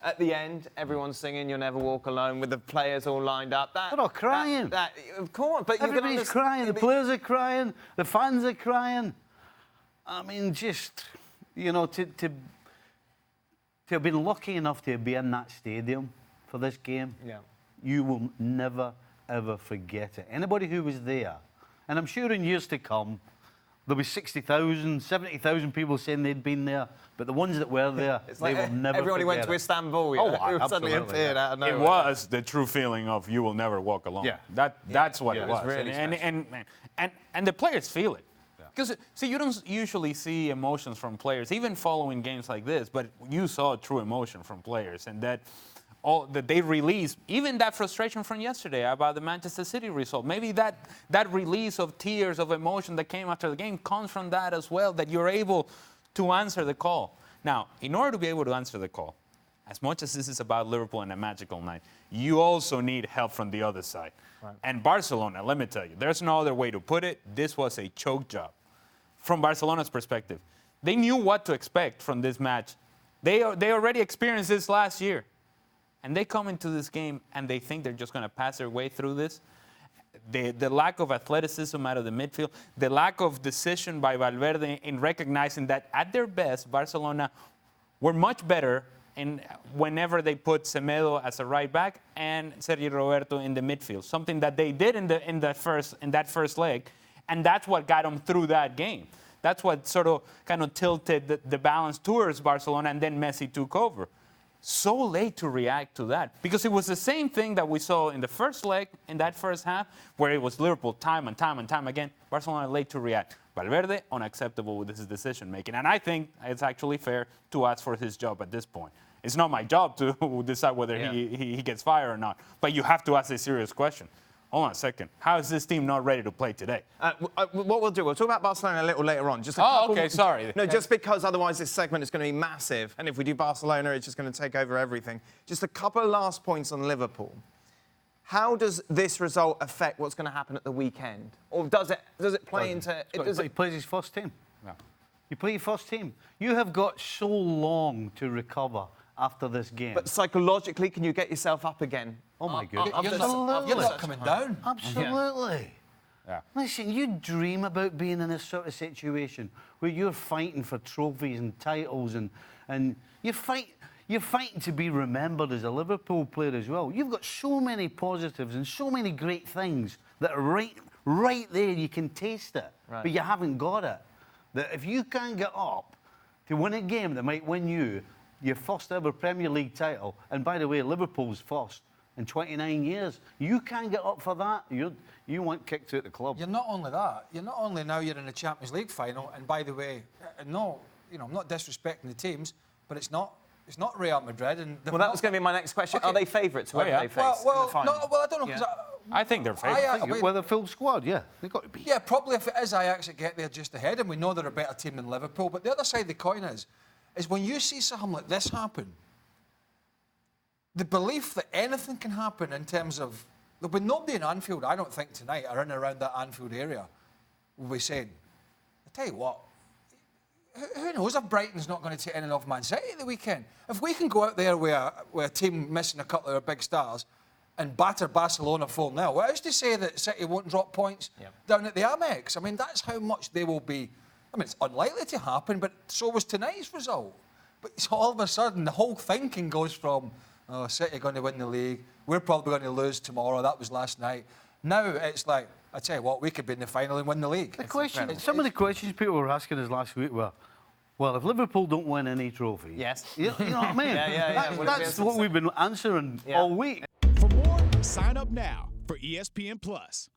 At the end, everyone's singing "You'll Never Walk Alone" with the players all lined up. They're all crying. Of course, but everybody's crying. The players are crying. The fans are crying. I mean, just to have been lucky enough to be in that stadium for this game, you will never ever forget it. Anybody who was there, and I'm sure in years to come, there'll be 60,000, 70,000 people saying they'd been there, but the ones that were there, they will never everybody forget went to it. Istanbul. Absolutely. Suddenly appeared out of nowhere. It was the true feeling of you will never walk alone. Yeah. That's what it was. Really and the players feel it. Because, see, you don't usually see emotions from players, even following games like this, but you saw true emotion from players, and that they release, even that frustration from yesterday about the Manchester City result. Maybe that release of tears, of emotion that came after the game comes from that as well, that you're able to answer the call. Now, in order to be able to answer the call, as much as this is about Liverpool and a magical night, you also need help from the other side. Right. And Barcelona, let me tell you, there's no other way to put it. This was a choke job. From Barcelona's perspective, they knew what to expect from this match. They already experienced this last year. And they come into this game and they think they're just going to pass their way through this. The lack of athleticism out of the midfield, the lack of decision by Valverde in recognizing that at their best, Barcelona were much better whenever they put Semedo as a right back and Sergio Roberto in the midfield, something that they did in that first leg. And that's what got them through that game. That's what sort of kind of tilted the balance towards Barcelona, and then Messi took over. So late to react to that, because it was the same thing that we saw in the first leg, in that first half, where it was Liverpool time and time again. Barcelona late to react. Valverde, unacceptable with his decision-making. And I think it's actually fair to ask for his job at this point. It's not my job to decide whether he gets fired or not. But you have to ask a serious question. Hold on a second. How is this team not ready to play today? What we'll do, we'll talk about Barcelona a little later on. Sorry. No, just because otherwise this segment is going to be massive. And if we do Barcelona, it's just going to take over everything. Just a couple of last points on Liverpool. How does this result affect what's going to happen at the weekend? Or does it play into... He plays his first team. Yeah. You play your first team. You have got so long to recover after this game. But psychologically, can you get yourself up again? Oh, my goodness. You're not coming down. Absolutely. Yeah. Listen, you dream about being in this sort of situation where you're fighting for trophies and titles and you're fighting to be remembered as a Liverpool player as well. You've got so many positives and so many great things that are right there. You can taste it, but you haven't got it. That if you can't get up to win a game that might win you your first ever Premier League title, and by the way, Liverpool's first in 29 years. You can't get up for that. You want kicked out of the club. You're not only that. You're not only now you're in the Champions League final, and by the way, I'm not disrespecting the teams, but it's not Real Madrid. And well, that was going to be my next question. Okay. Are they favourites? Whoever they face in the final? I don't know. I think they're favourites. Well, the full squad, yeah. They've got to be. Yeah, probably if it is Ajax that get there just ahead, and we know they're a better team than Liverpool. But the other side of the coin is when you see something like this happen, the belief that anything can happen in terms of... There'll be nobody in Anfield, I don't think, tonight, or in and around that Anfield area, will be saying, I tell you what, who knows if Brighton's not going to take anything off Man City at the weekend? If we can go out there with a team missing a couple of our big stars and batter Barcelona 4-0, well, who's to say that City won't drop points down at the Amex? I mean, that's how much they will be... I mean, it's unlikely to happen, but so was tonight's result. But it's all of a sudden, the whole thinking goes from... Oh, City are going to win the league. We're probably going to lose tomorrow. That was last night. Now it's like, I tell you what, we could be in the final and win the league. Some of the questions people were asking us last week were, well, if Liverpool don't win any trophy... Yes. You know what I mean? That's what we've been answering all week. For more, sign up now for ESPN+.